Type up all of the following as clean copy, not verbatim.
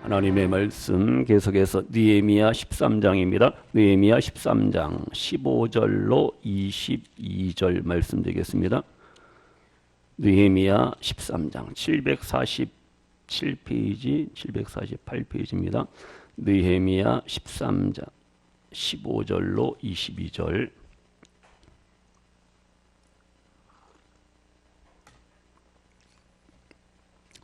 하나님의 말씀 계속해서 느헤미야 13장입니다. 느헤미야 13장 15절로 22절 말씀 되겠습니다. 느헤미야 13장 747페이지, 748페이지입니다. 느헤미야 13장 15절로 22절.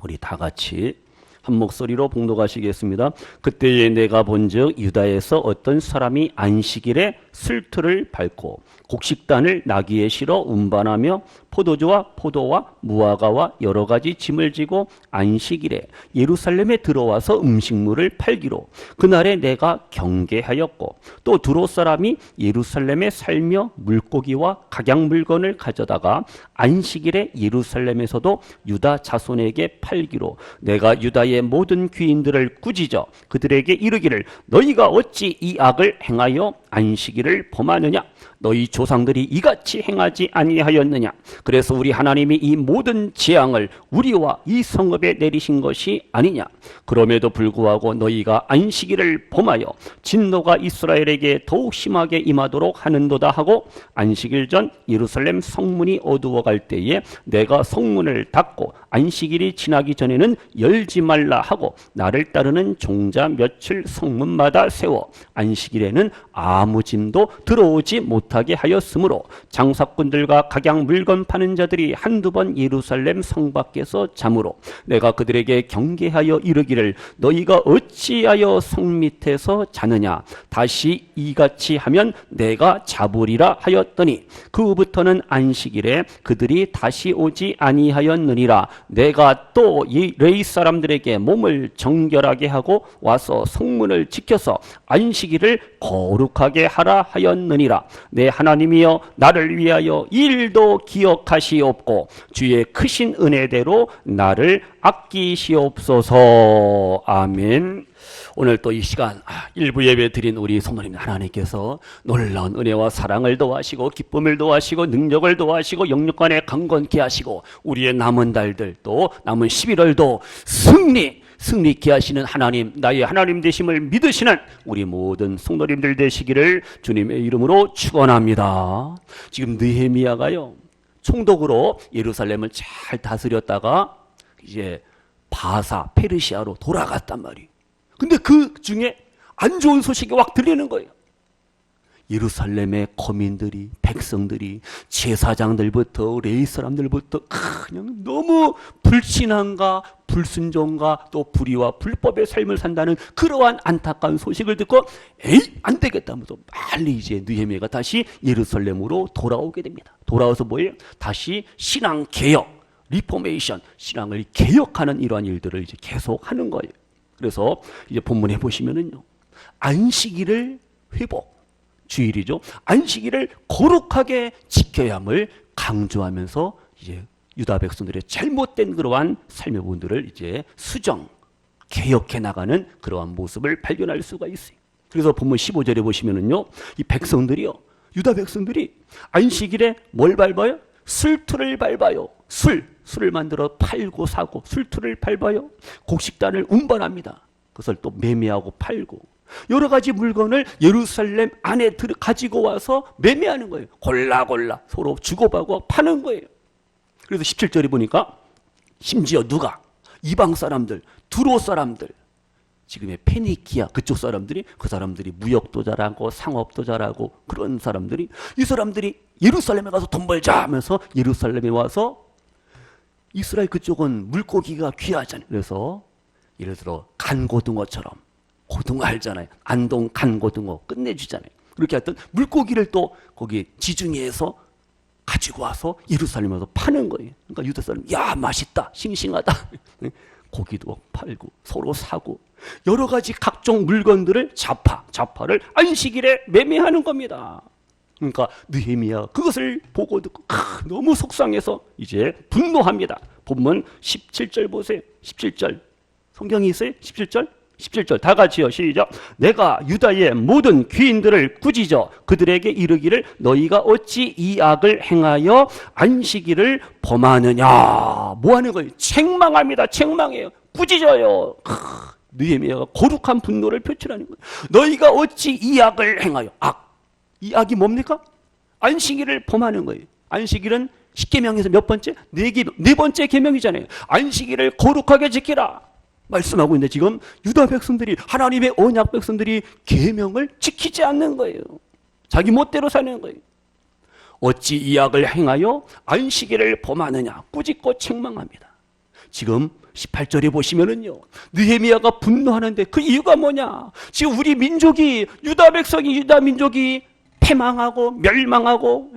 우리 다 같이 한 목소리로 봉독하시겠습니다. 그때에 내가 본즉 유다에서 어떤 사람이 안식일에 슬트를 밟고 곡식단을 나귀에 실어 운반하며 포도주와 포도와 무화과와 여러 가지 짐을 지고 안식일에 예루살렘에 들어와서 음식물을 팔기로 그날에 내가 경계하였고 또 두로 사람이 예루살렘에 살며 물고기와 각양 물건을 가져다가 안식일에 예루살렘에서도 유다 자손에게 팔기로 내가 유다의 모든 귀인들을 꾸짖어 그들에게 이르기를 너희가 어찌 이 악을 행하여 안식일을 범하느냐 너희 조상들이 이같이 행하지 아니하였느냐 그래서 우리 하나님이 이 모든 재앙을 우리와 이 성읍에 내리신 것이 아니냐 그럼에도 불구하고 너희가 안식일을 범하여 진노가 이스라엘에게 더욱 심하게 임하도록 하는도다 하고 안식일 전 예루살렘 성문이 어두워갈 때에 내가 성문을 닫고 안식일이 지나기 전에는 열지 말라 하고 나를 따르는 종자 며칠 성문마다 세워 안식일에는 아무 짐도 들어오지 못하게 하였으므로 장사꾼들과 각양 물건 파는 자들이 한두 번 예루살렘 성 밖에서 잠으로 내가 그들에게 경계하여 이르기를 너희가 어찌하여 성 밑에서 자느냐 다시 이같이 하면 내가 잡으리라 하였더니 그후부터는 안식일에 그들이 다시 오지 아니하였느니라 내가 또 이 레위 사람들에게 몸을 정결하게 하고 와서 성문을 지켜서 안식일을 거룩하게 하라 하였느니라 내 하나님이여 나를 위하여 일도 기억하시옵고 주의 크신 은혜대로 나를 아끼시옵소서. 아멘. 오늘 또 이 시간 일부 예배 드린 우리 성도님 하나님께서 놀라운 은혜와 사랑을 더하시고 기쁨을 더하시고 능력을 더하시고 영육간에 강건케 하시고 우리의 남은 달들 또 남은 11월도 승리케 하시는 하나님, 나의 하나님 되심을 믿으시는 우리 모든 성도님들 되시기를 주님의 이름으로 축원합니다. 지금 느헤미야가요 총독으로 예루살렘을 잘 다스렸다가 이제 바사 페르시아로 돌아갔단 말이에요. 근데 그 중에 안 좋은 소식이 확 들리는 거예요. 예루살렘의 거민들이, 백성들이, 제사장들부터 레위 사람들부터 그냥 너무 불신앙과 불순종과 또 불의와 불법의 삶을 산다는 그러한 안타까운 소식을 듣고 안 되겠다 하면서 빨리 이제 느헤미야가 다시 예루살렘으로 돌아오게 됩니다. 돌아와서 뭐예요? 다시 신앙 개혁, 리포메이션, 신앙을 개혁하는 이러한 일들을 이제 계속 하는 거예요. 그래서 이제 본문에 보시면은요, 안식일을 회복, 주일이죠. 안식일을 거룩하게 지켜야 함을 강조하면서 이제 유다 백성들의 잘못된 그러한 삶의 부분들을 이제 수정, 개혁해 나가는 그러한 모습을 발견할 수가 있어요. 그래서 본문 15절에 보시면은요, 이 백성들이요, 유다 백성들이 안식일에 뭘 밟아요? 술투를 밟아요. 술을 만들어 팔고 사고 술투를 밟아요. 곡식단을 운반합니다. 그것을 또 매매하고 팔고 여러 가지 물건을 예루살렘 안에 가지고 와서 매매하는 거예요. 골라 서로 주고받고 파는 거예요. 그래서 17절에 보니까 심지어 누가? 이방 사람들, 두로 사람들, 지금의 페니키아 그쪽 사람들이, 그 사람들이 무역도 잘하고 상업도 잘하고 그런 사람들이, 이 사람들이 예루살렘에 가서 돈 벌자 하면서 예루살렘에 와서, 이스라엘 그쪽은 물고기가 귀하잖아요. 그래서 예를 들어 간고등어처럼, 고등어 알잖아요. 안동 간고등어 끝내주잖아요. 그렇게 하여튼 물고기를 또 거기 지중해에서 가지고 와서 예루살렘에 와서 파는 거예요. 그러니까 유다 사람, 야 맛있다, 싱싱하다. 고기도 팔고 서로 사고 여러 가지 각종 물건들을 자파를 안식일에 매매하는 겁니다. 그러니까 느헤미야 그것을 보고 듣고 너무 속상해서 이제 분노합니다. 본문 17절 보세요. 17절 성경이 있어요? 17절 다 같이요. 시작. 내가 유다의 모든 귀인들을 꾸짖어 그들에게 이르기를 너희가 어찌 이 악을 행하여 안식일을 범하느냐. 뭐 하는 거예요? 책망합니다. 책망해요. 꾸짖어요. 느헤미야가 거룩한 분노를 표출하는 거예요. 너희가 어찌 이 악을 행하여, 이 악이 뭡니까? 안식일을 범하는 거예요. 안식일은 10계명에서 몇 번째? 네 번째 계명이잖아요. 안식일을 거룩하게 지키라 말씀하고 있는데 지금 유다 백성들이, 하나님의 언약 백성들이 계명을 지키지 않는 거예요. 자기 멋대로 사는 거예요. 어찌 이 악을 행하여 안식일을 범하느냐 꾸짖고 책망합니다. 지금 18절에 보시면은요, 느헤미야가 분노하는데 그 이유가 뭐냐? 지금 우리 민족이, 유다 백성이, 유다 민족이 패망하고 멸망하고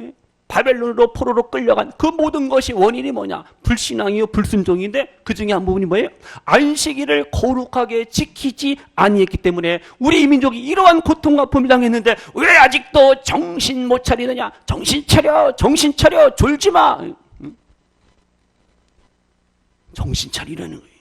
바벨론으로 포로로 끌려간 그 모든 것이 원인이 뭐냐? 불신앙이요, 불순종인데 그 중에 한 부분이 뭐예요? 안식일을 거룩하게 지키지 아니했기 때문에 우리 민족이 이러한 고통과 범을 당했는데 왜 아직도 정신 못 차리느냐? 정신 차려, 정신 차려, 졸지 마. 정신 차리라는 거예요.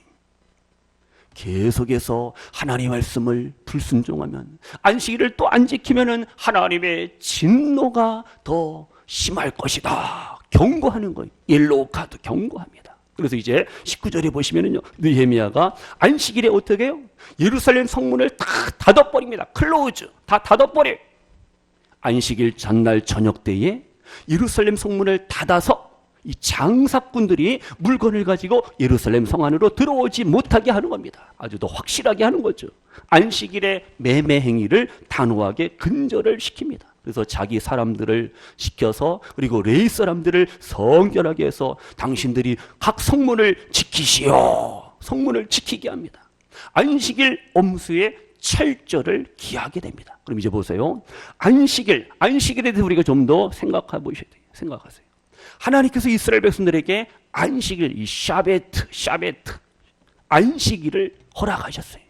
계속해서 하나님의 말씀을 불순종하면, 안식일을 또 안 지키면은 하나님의 진노가 더 심할 것이다 경고하는 거예요. 옐로우카드 경고합니다. 그래서 이제 19절에 보시면은요, 느헤미야가 안식일에 어떻게 해요? 예루살렘 성문을 다 닫아버립니다. 클로즈, 다 닫아버려요. 안식일 전날 저녁 때에 예루살렘 성문을 닫아서 이 장사꾼들이 물건을 가지고 예루살렘 성 안으로 들어오지 못하게 하는 겁니다. 아주 더 확실하게 하는 거죠. 안식일의 매매 행위를 단호하게 근절을 시킵니다. 그래서 자기 사람들을 시켜서, 그리고 레위 사람들을 성결하게 해서 당신들이 각 성문을 지키시오, 성문을 지키게 합니다. 안식일 엄수의 철저를 기하게 됩니다. 그럼 이제 보세요. 안식일에 대해서 우리가 좀 더 생각해 보셔야 돼요. 생각하세요. 하나님께서 이스라엘 백성들에게 안식일, 이 샤베트, 안식일을 허락하셨어요.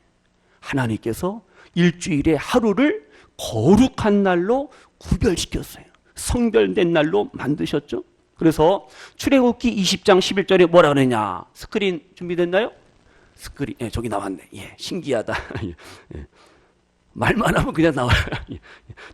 하나님께서 일주일의 하루를 거룩한 날로 구별시켰어요. 성별된 날로 만드셨죠. 그래서 출애굽기 20장 11절에 뭐라 그러냐? 스크린 준비됐나요? 스크린, 저기 나왔네. 신기하다. 말만 하면 그냥 나와요.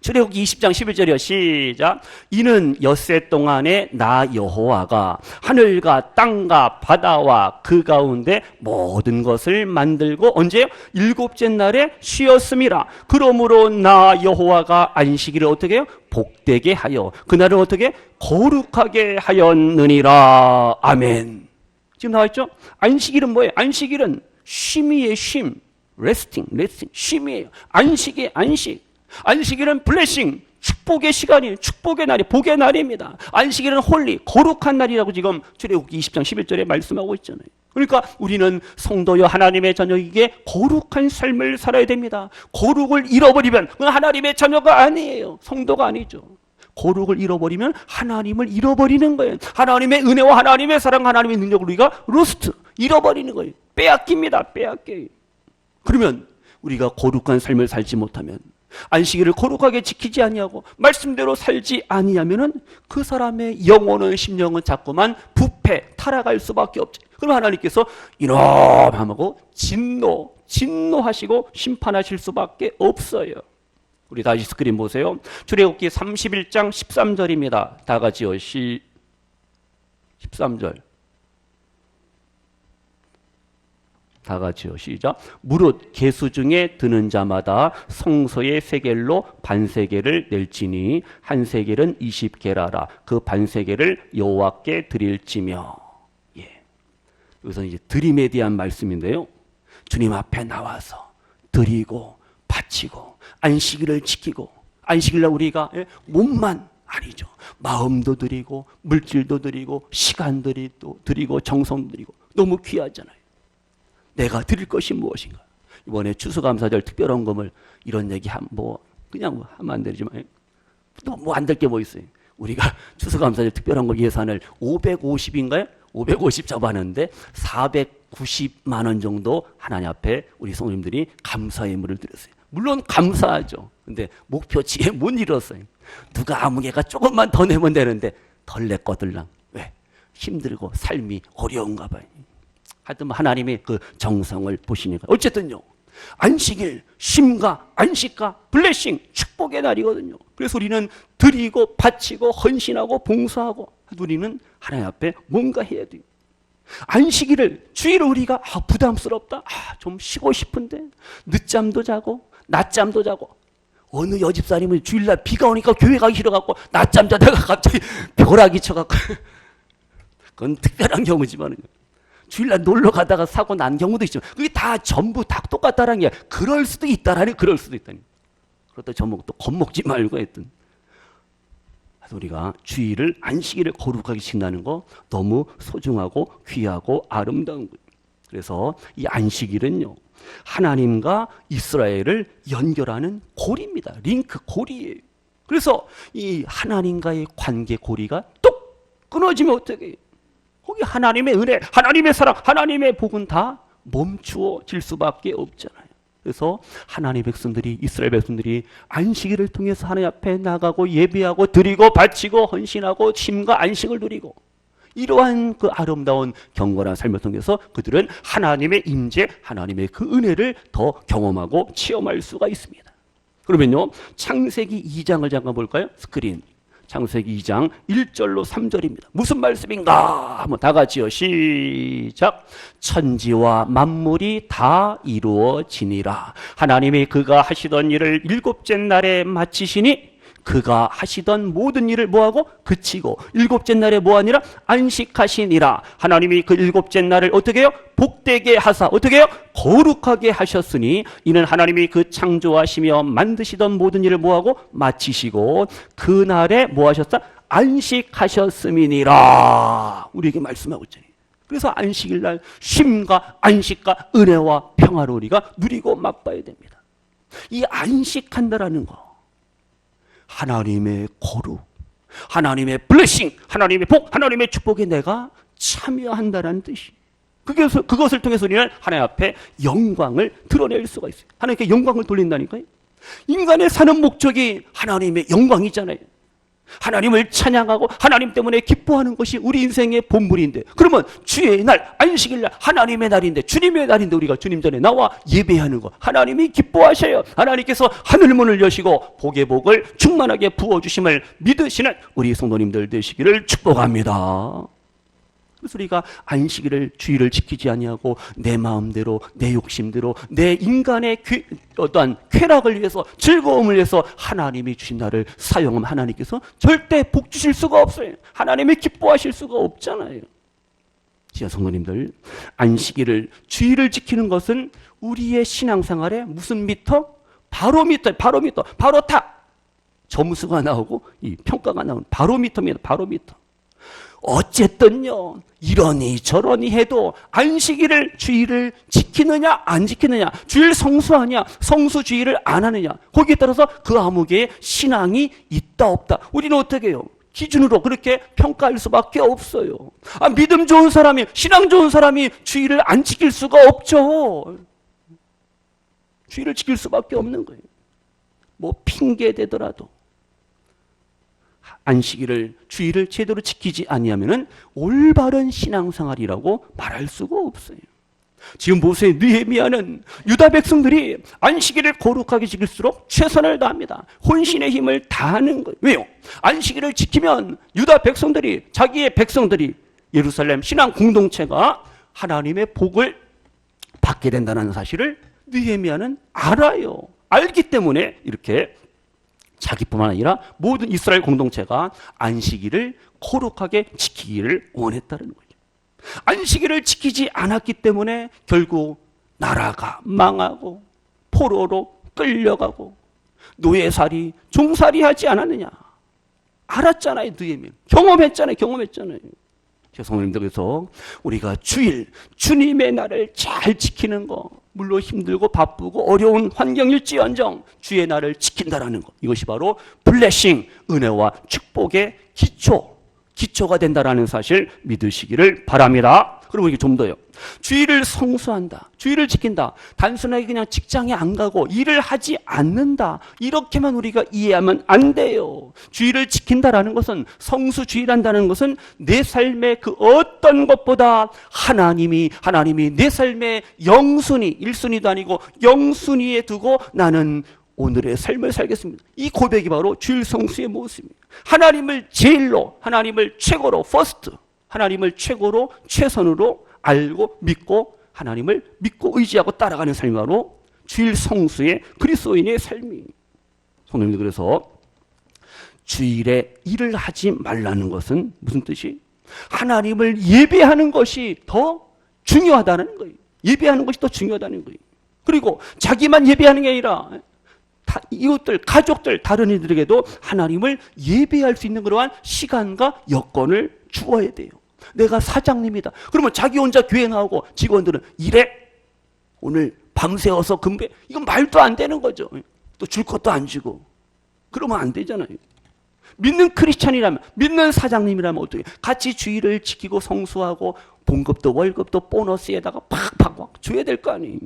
출애굽기 20장 11절이요. 시작. 이는 엿새 동안에 나 여호와가 하늘과 땅과 바다와 그 가운데 모든 것을 만들고 언제요? 일곱째 날에 쉬었음이라. 그러므로 나 여호와가 안식일을 어떻게 해요? 복되게 하여 그날을 어떻게? 거룩하게 하였느니라. 아멘. 지금 나와있죠? 안식일은 뭐예요? 안식일은 쉼이에요. 쉼. 레스팅, 쉼이에요. 안식의 안식. 안식일은 블레싱, 축복의 시간이에요. 축복의 날이, 복의 날입니다. 안식일은 홀리, 거룩한 날이라고 지금 출애굽기 20장 11절에 말씀하고 있잖아요. 그러니까 우리는 성도여 하나님의 자녀에게 거룩한 삶을 살아야 됩니다. 거룩을 잃어버리면 그건 하나님의 자녀가 아니에요. 성도가 아니죠. 거룩을 잃어버리면 하나님을 잃어버리는 거예요. 하나님의 은혜와 하나님의 사랑, 하나님의 능력을 우리가 로스트, 잃어버리는 거예요. 빼앗깁니다. 빼앗겨요. 그러면 우리가 거룩한 삶을 살지 못하면, 안식일을 거룩하게 지키지 아니하고 말씀대로 살지 아니하면은 그 사람의 영혼은, 심령은 자꾸만 부패, 타락할 수밖에 없지. 그럼 하나님께서 이놈하고 진노하시고 심판하실 수밖에 없어요. 우리 다시 스크린 보세요. 출애굽기 31장 13절입니다. 다 같이요. 13절. 다 같이요. 시작. 무릇 계수 중에 드는 자마다 성소의 세겔로 반세겔을 낼지니 한 세겔은 20게라라. 그 반세겔을 여호와께 드릴지며. 여기서 이제 드림에 대한 말씀인데요. 주님 앞에 나와서 드리고 바치고 안식일을 지키고, 안식일날 우리가 몸만 아니죠. 마음도 드리고 물질도 드리고 시간도 드리고 정성도 드리고. 너무 귀하잖아요. 내가 드릴 것이 무엇인가? 이번에 추수감사절 특별헌금을 이런 얘기 그냥 하면 안 되지만 또 뭐 안 될 게 뭐 있어요? 우리가 추수감사절 특별헌금 예산을 550인가요? 550 잡았는데 490만 원 정도 하나님 앞에 우리 성도님들이 감사의 예물을 드렸어요. 물론 감사하죠. 근데 목표치에 못 이뤘어요. 누가 아무개가 조금만 더 내면 되는데 덜 냈거들랑. 왜? 힘들고 삶이 어려운가 봐요. 하여튼 하나님의 그 정성을 보시니까. 어쨌든요, 안식일, 쉼과 안식과 블레싱, 축복의 날이거든요. 그래서 우리는 드리고 바치고 헌신하고 봉사하고, 우리는 하나님 앞에 뭔가 해야 돼요. 안식일을, 주일을 우리가 부담스럽다, 좀 쉬고 싶은데 늦잠도 자고 낮잠도 자고, 어느 여집사님은 주일날 비가 오니까 교회 가기 싫어갖고 낮잠 자다가 갑자기 벼락이 쳐갖고 그건 특별한 경우지만 주일날 놀러 가다가 사고 난 경우도 있지만 그게 다 전부 다 똑같다라는 게 그럴 수도 있다라니, 그럴 수도 있다니. 그렇다 저먹 또 겁먹지 말고 했던. 그래서 우리가 주일을, 안식일을 거룩하게 지킨다는 거 너무 소중하고 귀하고 아름다운 거예요. 그래서 이 안식일은요, 하나님과 이스라엘을 연결하는 고리입니다. 링크, 고리예요. 그래서 이 하나님과의 관계 고리가 뚝 끊어지면 어떻게 해요? 거기 하나님의 은혜, 하나님의 사랑, 하나님의 복은 다 멈추어질 수밖에 없잖아요. 그래서 하나님의 백성들이, 이스라엘 백성들이 안식일을 통해서 하나님 앞에 나가고 예배하고 드리고 바치고 헌신하고 쉼과 안식을 누리고, 이러한 그 아름다운 경건한 삶을 통해서 그들은 하나님의 임재, 하나님의 그 은혜를 더 경험하고 체험할 수가 있습니다. 그러면요, 창세기 2장을 잠깐 볼까요? 스크린. 창세기 2장 1절로 3절입니다. 무슨 말씀인가? 한번 다 같이요. 시작. 천지와 만물이 다 이루어지니라. 하나님이 그가 하시던 일을 일곱째 날에 마치시니 그가 하시던 모든 일을 뭐하고? 그치고 일곱째 날에 뭐하니라? 안식하시니라. 하나님이 그 일곱째 날을 어떻게 해요? 복되게 하사 어떻게 해요? 거룩하게 하셨으니 이는 하나님이 그 창조하시며 만드시던 모든 일을 뭐하고? 마치시고 그날에 뭐하셨다? 안식하셨음이니라. 우리에게 말씀하고 있잖아요. 그래서 안식일날 쉼과 안식과 은혜와 평화를 우리가 누리고 맛봐야 됩니다. 이 안식한다라는 거, 하나님의 거룩, 하나님의 블레싱, 하나님의 복, 하나님의 축복에 내가 참여한다는 뜻이. 그것을 통해서 우리는 하나님 앞에 영광을 드러낼 수가 있어요. 하나님께 영광을 돌린다니까요. 인간의 사는 목적이 하나님의 영광이잖아요. 하나님을 찬양하고 하나님 때문에 기뻐하는 것이 우리 인생의 본분인데, 그러면 주의 날, 안식일 날, 하나님의 날인데, 주님의 날인데 우리가 주님 전에 나와 예배하는 것, 하나님이 기뻐하셔요. 하나님께서 하늘문을 여시고 복의 복을 충만하게 부어주심을 믿으시는 우리 성도님들 되시기를 축복합니다. 그래서 우리가 안식일을, 주일을 지키지 아니하고 내 마음대로, 내 욕심대로, 내 인간의 어떠한 쾌락을 위해서, 즐거움을 위해서 하나님이 주신 날을 사용하면 하나님께서 절대 복 주실 수가 없어요. 하나님이 기뻐하실 수가 없잖아요. 지하 성도님들, 안식일을, 주일을 지키는 것은 우리의 신앙생활에 무슨 미터? 바로미터, 바로 탁 점수가 나오고 이 평가가 나오는 바로미터입니다. 바로미터. 어쨌든요, 이러니 저러니 해도 안식일을, 주일을 지키느냐 안 지키느냐, 주일 성수하냐 성수주일을 안 하느냐, 거기에 따라서 그 아무개의 신앙이 있다 없다, 우리는 어떻게 해요? 기준으로 그렇게 평가할 수밖에 없어요. 믿음 좋은 사람이, 신앙 좋은 사람이 주일을 안 지킬 수가 없죠. 주일을 지킬 수밖에 없는 거예요. 뭐 핑계 대더라도 안식일을, 주일을 제대로 지키지 아니하면은 올바른 신앙생활이라고 말할 수가 없어요. 지금 보세요. 느헤미야는 유다 백성들이 안식일을 거룩하게 지킬수록 최선을 다합니다. 혼신의 힘을 다하는 거예요. 왜요? 안식일을 지키면 유다 백성들이, 자기의 백성들이, 예루살렘 신앙 공동체가 하나님의 복을 받게 된다는 사실을 느헤미야는 알아요. 알기 때문에 이렇게 자기뿐만 아니라 모든 이스라엘 공동체가 안식일을 거룩하게 지키기를 원했다는 거죠. 안식일을 지키지 않았기 때문에 결국 나라가 망하고 포로로 끌려가고 노예살이, 종살이 하지 않았느냐. 알았잖아요. 느헤미야. 경험했잖아요. 성도님들, 그래서 우리가 주일, 주님의 날을 잘 지키는 거, 물론 힘들고 바쁘고 어려운 환경일지언정 주의 날을 지킨다라는 것, 이것이 바로 블레싱, 은혜와 축복의 기초가 된다라는 사실 믿으시기를 바랍니다. 그러면 이게 좀 더요. 주일을 성수한다, 주일을 지킨다, 단순하게 그냥 직장에 안 가고 일을 하지 않는다, 이렇게만 우리가 이해하면 안 돼요. 주일을 지킨다라는 것은, 성수주일한다는 것은 내 삶의 그 어떤 것보다 하나님이 내 삶의 영순위, 1순위도 아니고 영순위에 두고 나는 오늘의 삶을 살겠습니다. 이 고백이 바로 주일 성수의 모습입니다. 하나님을 제일로, 하나님을 최고로, 퍼스트, 하나님을 최고로 최선으로 알고 믿고 하나님을 믿고 의지하고 따라가는 삶이 바로 주일 성수의 그리스도인의 삶이. 성도님들, 그래서 주일에 일을 하지 말라는 것은 무슨 뜻이? 하나님을 예배하는 것이 더 중요하다는 거예요. 예배하는 것이 더 중요하다는 거예요. 그리고 자기만 예배하는 게 아니라 이웃들, 가족들, 다른 이들에게도 하나님을 예배할 수 있는 그러한 시간과 여건을 주어야 돼요. 내가 사장님이다. 그러면 자기 혼자 교회 나오고 직원들은 이래? 오늘 밤새워서 금배? 이건 말도 안 되는 거죠. 또 줄 것도 안 주고. 그러면 안 되잖아요. 믿는 크리스찬이라면, 믿는 사장님이라면 어떻게 같이 주일을 지키고 성수하고 봉급도 월급도 보너스에다가 팍팍 줘야 될 거 아니에요.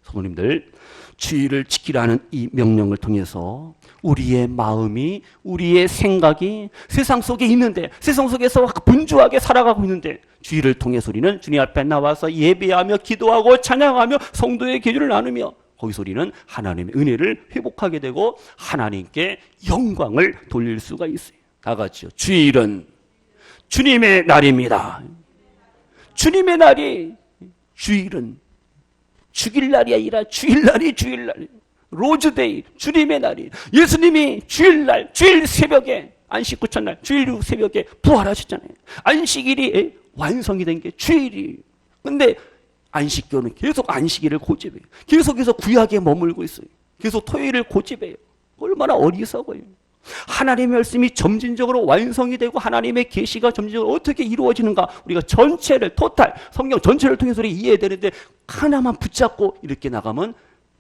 성도님들, 주일을 지키라는 이 명령을 통해서 우리의 마음이, 우리의 생각이 세상 속에 있는데, 세상 속에서 분주하게 살아가고 있는데, 주일을 통해서 우리는 주님 앞에 나와서 예배하며 기도하고 찬양하며 성도의 계율을 나누며 거기서 우리는 하나님의 은혜를 회복하게 되고 하나님께 영광을 돌릴 수가 있어요. 다 같이요. 주일은 주님의 날입니다. 주님의 날이, 주일은 주일날이 아니라 주일날이 주일날, 로즈데이, 주님의 날이. 예수님이 주일날, 주일 새벽에, 안식 구천날, 주일 후 새벽에 부활하셨잖아요. 안식일이 완성이 된 게 주일이. 근데 안식교는 계속 안식일을 고집해요. 계속해서 구약에 머물고 있어요. 계속 토요일을 고집해요. 얼마나 어리석어요. 하나님의 말씀이 점진적으로 완성이 되고 하나님의 계시가 점진적으로 어떻게 이루어지는가, 우리가 전체를, 토탈 성경 전체를 통해서 우리 이해해야 되는데, 하나만 붙잡고 이렇게 나가면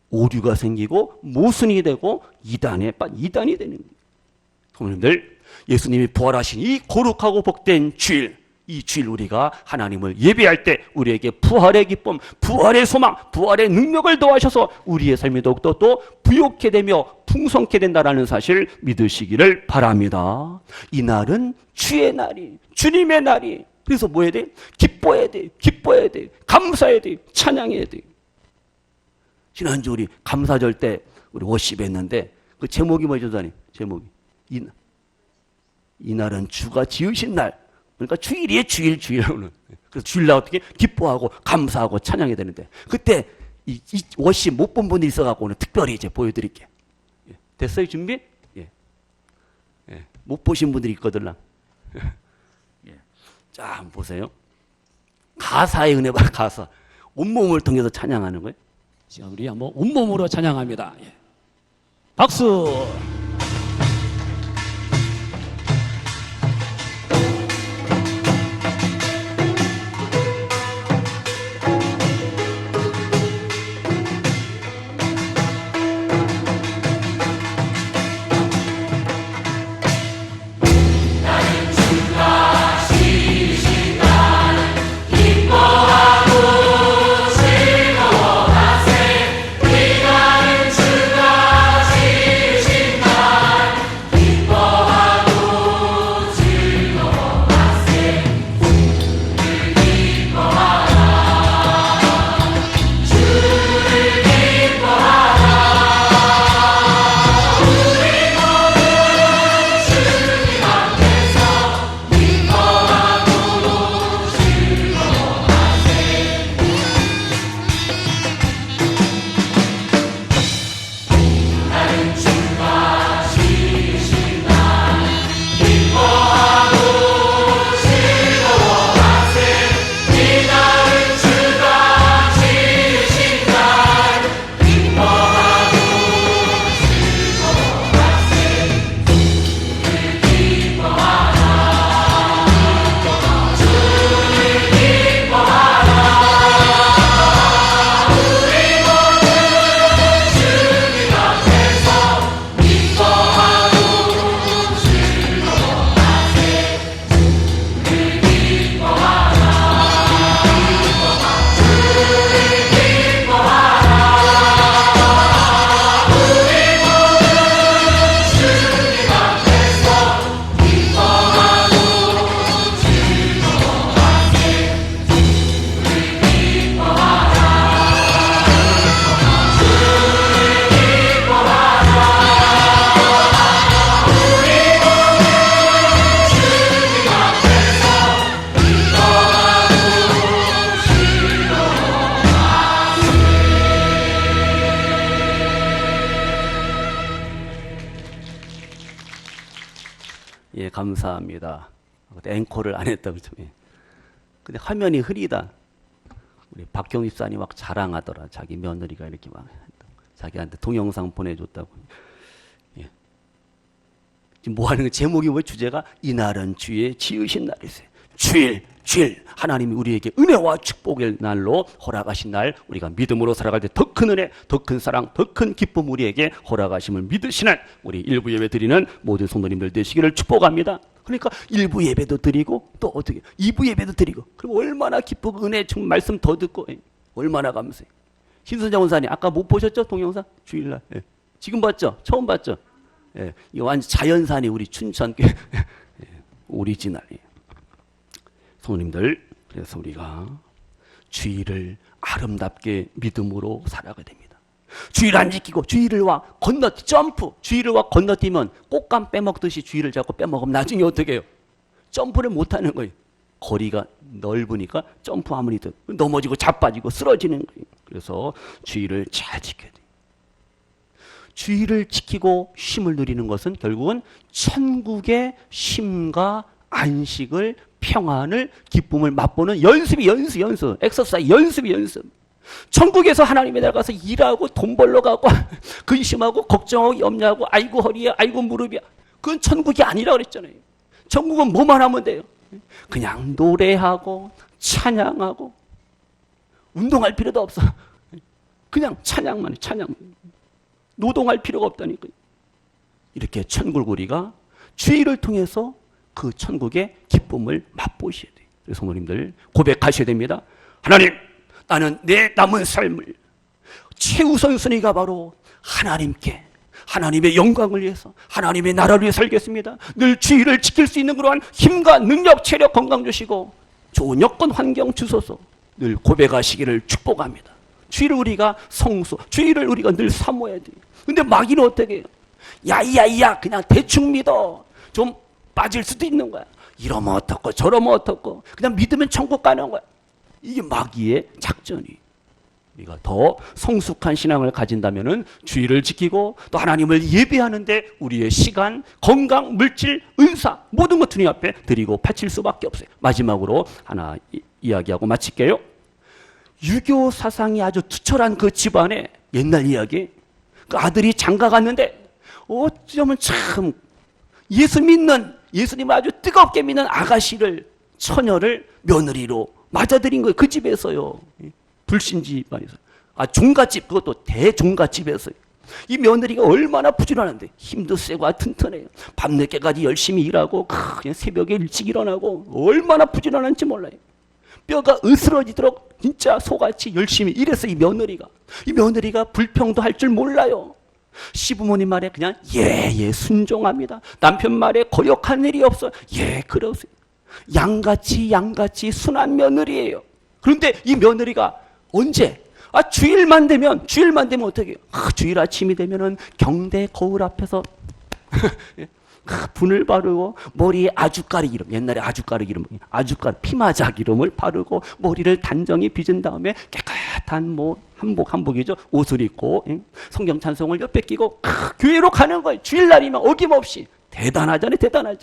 오류가 생기고 모순이 되고 이단이 되는 거예요. 성도님들, 예수님이 부활하신 이 거룩하고 복된 주일, 이 주일 우리가 하나님을 예배할 때 우리에게 부활의 기쁨, 부활의 소망, 부활의 능력을 더하셔서 우리의 삶이 더욱더 또 부욕해 되며 풍성케 된다는 사실을 믿으시기를 바랍니다. 이 날은 주의 날이, 주님의 날이. 그래서 뭐 해야 돼? 기뻐해야 돼. 기뻐해야 돼. 감사해야 돼. 찬양해야 돼. 지난주 우리 감사절 때 우리 워십 했는데 그 제목이 뭐였더니, 제목이 이 날은 주가 지으신 날. 그러니까 주일이에요. 주일은. 그래서 주일날 어떻게 기뻐하고 감사하고 찬양해야 되는데, 그때 이 워십 못 본 분이 있어갖고 오늘 특별히 이제 보여드릴게요. 됐어요? 준비? 예. 못 보신 분들이 있거든. 예. 자, 한번 보세요. 가사의 은혜 봐, 가사. 온몸을 통해서 찬양하는 거예요. 자, 우리 한번 온몸으로 찬양합니다. 예. 박수! 예, 감사합니다. 앵콜을 안 했다 그죠? 예. 근데 화면이 흐리다. 우리 박경희 집사님 막 자랑하더라. 자기 며느리가 이렇게 막 자기한테 동영상 보내줬다고. 예. 지금 뭐 하는 거 제목이 뭐 주제가 이날은 주의 지으신 날이세요. 주일 하나님이 우리에게 은혜와 축복의 날로 허락하신 날, 우리가 믿음으로 살아갈 때 더 큰 은혜, 더 큰 사랑, 더 큰 기쁨 우리에게 허락하심을 믿으시는 우리 일부 예배 드리는 모든 성도님들 되시기를 축복합니다. 그러니까 일부 예배도 드리고 또 어떻게 2부 예배도 드리고, 그럼 얼마나 기쁘고 은혜 좀 말씀 더 듣고 얼마나 감사해. 신선장 원사님 아까 못 보셨죠? 동영상 주일날. 예. 지금 봤죠? 처음 봤죠? 예. 이거 완전 자연산이 우리 춘천교회 예. 오리지널이에요. 성도님들, 그래서 우리가 주일을 아름답게 믿음으로 살아가야 됩니다. 주일 안 지키고 주일을 와 점프, 주일을 와 건너뛰면 꽃감 빼먹듯이 주일을 자꾸 빼먹으면 나중에 어떻게 해요? 점프를 못하는 거예요. 거리가 넓으니까 점프하면 넘어지고 자빠지고 쓰러지는 거예요. 그래서 주일을 잘 지켜야 돼요. 주일을 지키고 쉼을 누리는 것은 결국은 천국의 쉼과 안식을, 평안을, 기쁨을 맛보는 연습, 엑서사이즈, 연습. 천국에서 하나님의 나라 가서 일하고 돈 벌러 가고 근심하고 걱정하고 염려하고 아이고 허리야, 아이고 무릎이야. 그건 천국이 아니라 그랬잖아요. 천국은 뭐만 하면 돼요? 그냥 노래하고 찬양하고 운동할 필요도 없어. 그냥 찬양만 해, 찬양. 노동할 필요가 없다니까요. 이렇게 천국 우리가 주일을 통해서 그 천국의 기쁨을 맛보셔야 돼요. 그래서 성도님들 고백하셔야 됩니다. 하나님, 나는 내 남은 삶을 최우선순위가 바로 하나님께, 하나님의 영광을 위해서, 하나님의 나라를 위해 살겠습니다. 늘 주일을 지킬 수 있는 그러한 힘과 능력, 체력, 건강 주시고 좋은 여건, 환경 주소서. 늘 고백하시기를 축복합니다. 주일을 우리가 성수, 주일을 우리가 늘 사모해야 돼요. 근데 마귀는 어떻게 해요? 야이야이야, 그냥 대충 믿어. 좀 빠질 수도 있는 거야. 이러면 어떻고 저러면 어떻고 그냥 믿으면 천국 가는 거야. 이게 마귀의 작전이. 우리가 더 성숙한 신앙을 가진다면은 주일을 지키고 또 하나님을 예배하는데 우리의 시간, 건강, 물질, 은사 모든 것 주님 앞에 드리고 바칠 수밖에 없어요. 마지막으로 하나 이야기하고 마칠게요. 유교 사상이 아주 투철한 그 집안에 옛날 이야기, 그 아들이 장가 갔는데 어쩌면 참 예수님을 아주 뜨겁게 믿는 아가씨를, 처녀를 며느리로 맞아들인 거예요. 그 집에서요. 불신 집안에서. 종갓집, 그것도 대종갓집에서요. 이 며느리가 얼마나 부지런한데 힘도 세고 튼튼해요. 밤늦게까지 열심히 일하고 그냥 새벽에 일찍 일어나고 얼마나 부지런한지 몰라요. 뼈가 으스러지도록 진짜 소같이 열심히 일했어요. 이 며느리가 불평도 할 줄 몰라요. 시부모님 말에 그냥 예 순종합니다. 남편 말에 거역한 일이 없어. 예 그러세요. 양같이 순한 며느리예요. 그런데 이 며느리가 언제? 주일만 되면 어떻게 해요? 주일 아침이 되면은 경대 거울 앞에서 분을 바르고 머리에 아주가루 기름, 옛날에 아주가루 기름, 피마자 기름을 바르고 머리를 단정히 빚은 다음에 깨끗한 한복이죠. 옷을 입고 성경 찬송을 옆에 끼고 교회로 가는 거예요. 주일날이면 어김없이. 대단하잖아요.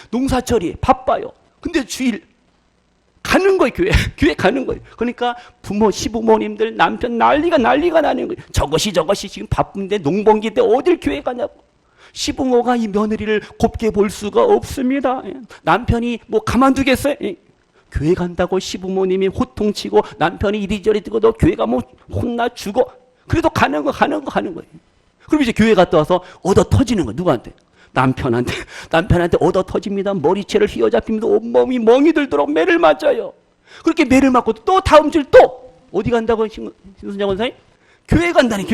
농사철이 바빠요. 근데 주일 가는 거예요. 교회 가는 거예요. 그러니까 시부모님들, 남편 난리가 나는 거예요. 저것이 지금 바쁜데 농번기인데 어딜 교회 가냐고. 시부모가 이 며느리를 곱게 볼 수가 없습니다. 남편이 가만두겠어요? 교회 간다고 시부모님이 호통치고 남편이 이리저리 뛰고 너 교회 가면 혼나 죽어. 그래도 가는 거예요. 그럼 이제 교회 갔다 와서 얻어 터지는 거예요. 누구한테? 남편한테 얻어 터집니다. 머리채를 휘어잡힙니다. 온몸이 멍이 들도록 매를 맞아요. 그렇게 매를 맞고 또 다음 주에 또 어디 간다고 신순장 원사님? 교회 간다니.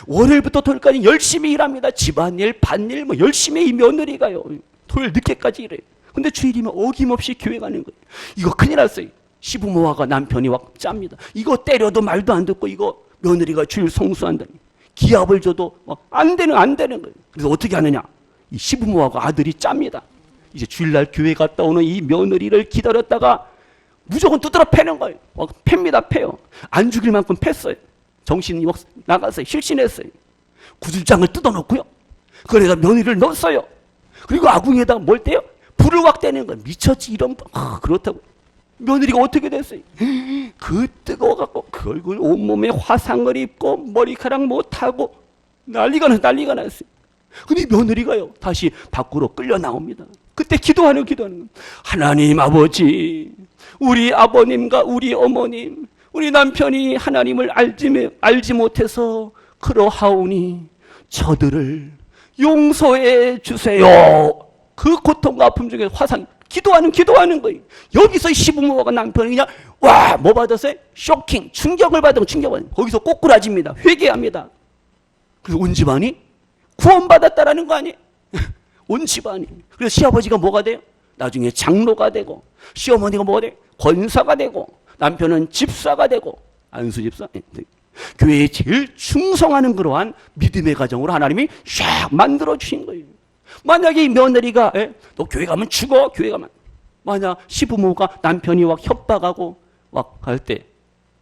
월요일부터 토요일까지 열심히 일합니다. 집안일, 밭일 열심히 이 며느리가요. 토요일 늦게까지 일해요. 근데 주일이면 어김없이 교회 가는 거예요. 이거 큰일 났어요. 시부모와 남편이 짭니다. 이거 때려도 말도 안 듣고 이거 며느리가 주일 성수한다니. 기합을 줘도 안 되는 거예요. 그래서 어떻게 하느냐? 이 시부모하고 아들이 짭니다. 이제 주일날 교회 갔다 오는 이 며느리를 기다렸다가 무조건 두드러 패는 거예요. 패요. 안 죽일 만큼 팼어요. 정신이 나갔어요. 실신했어요. 구슬장을 뜯어놓고요. 그래서 며느리를 넣었어요. 그리고 아궁이에다가 뭘 떼요? 불을 확 떼는 거야. 미쳤지 이런 그렇다고. 며느리가 어떻게 됐어요? 그 뜨거워갖고 그 얼굴 온몸에 화상을 입고 머리카락 못하고 난리가 났어요. 근데 며느리가요 다시 밖으로 끌려 나옵니다. 그때 기도하는 거예요. 하나님 아버지, 우리 아버님과 우리 어머님, 우리 남편이 하나님을 알지 못해서 그러하오니 저들을 용서해 주세요. 그 고통과 아픔 중에 기도하는 거예요. 여기서 시부모가 남편이 그냥 뭐 받았어요? 쇼킹, 충격을 받은 거기서 꼬꾸라집니다. 회개합니다. 그래서 온 집안이 구원받았다라는 거 아니에요? 온 집안이. 그래서 시아버지가 뭐가 돼요? 나중에 장로가 되고, 시어머니가 뭐가 돼요? 권사가 되고, 남편은 집사가 되고, 안수 집사. 교회에 제일 충성하는 그러한 믿음의 가정으로 하나님이 샥 만들어주신 거예요. 만약에 이 며느리가 너 교회 가면 죽어, 교회 가면, 만약 시부모가 남편이 막 협박하고 막 할 때,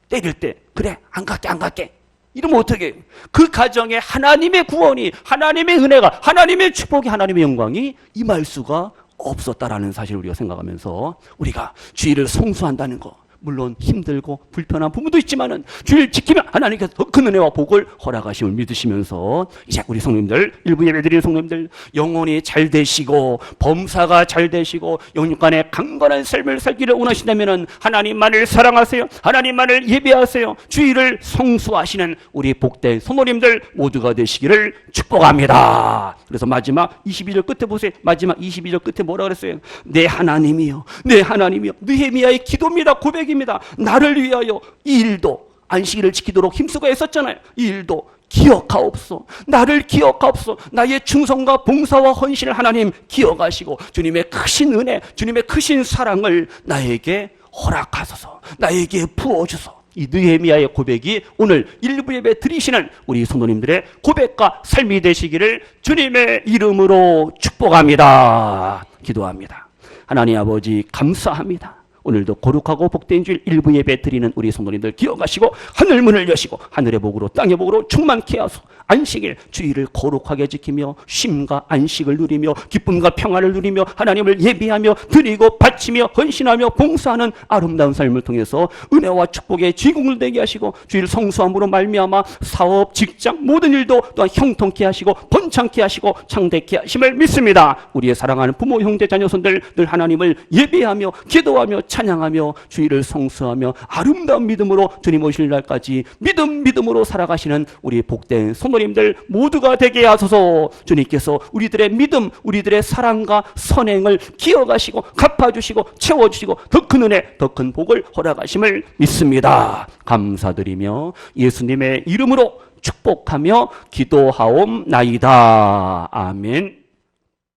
때릴 때, 그래 안 갈게 이러면 어떻게 해요? 그 가정에 하나님의 구원이, 하나님의 은혜가, 하나님의 축복이, 하나님의 영광이 임할 수가 없었다라는 사실을 우리가 생각하면서 우리가 주일을 성수한다는 거, 물론 힘들고 불편한 부분도 있지만은 주일 지키면 하나님께서 더 큰 은혜와 복을 허락하심을 믿으시면서 이제 우리 성도님들, 일부 예배드리는 성도님들 영혼이 잘 되시고 범사가 잘 되시고 영육간의 강건한 삶을 살기를 원하신다면은 하나님만을 사랑하세요. 하나님만을 예배하세요. 주일을 성수하시는 우리 복된 성도님들 모두가 되시기를 축복합니다. 그래서 마지막 22절 끝에 보세요. 마지막 22절 끝에 뭐라 그랬어요? 내 하나님이요, 내 하나님이요. 느헤미야의 기도입니다. 고백입니다. 나를 위하여 이 일도 안식일을 지키도록 힘쓰고 애썼잖아요. 이 일도 기억하옵소. 나를 기억하옵소. 나의 충성과 봉사와 헌신을 하나님 기억하시고 주님의 크신 은혜, 주님의 크신 사랑을 나에게 허락하소서. 나에게 부어주소. 이 느헤미야의 고백이 오늘 일부 예배 드리시는 우리 성도님들의 고백과 삶이 되시기를 주님의 이름으로 축복합니다. 기도합니다. 하나님 아버지 감사합니다. 오늘도 거룩하고 복된 주일 일부 예배 드리는 우리 성도님들 기억하시고 하늘 문을 여시고 하늘의 복으로 땅의 복으로 충만케 하소서. 안식일 주일을 거룩하게 지키며 쉼과 안식을 누리며 기쁨과 평안을 누리며 하나님을 예배하며 드리고 바치며 헌신하며 봉사하는 아름다운 삶을 통해서 은혜와 축복의 주인공을 되게 하시고 주일 성수함으로 말미암아 사업, 직장 모든 일도 또한 형통케 하시고 번창케 하시고 창대케 하심을 믿습니다. 우리의 사랑하는 부모, 형제, 자녀손들 늘 하나님을 예배하며 기도하며 찬양하며 주일을 성수하며 아름다운 믿음으로 주님 오실 날까지 믿음으로 살아가시는 우리 복된 성도님들 모두가 되게 하소서. 주님께서 우리들의 믿음, 우리들의 사랑과 선행을 기억하시고 갚아주시고 채워주시고 더 큰 은혜, 더 큰 복을 허락하심을 믿습니다. 감사드리며 예수님의 이름으로 축복하며 기도하옵나이다. 아멘.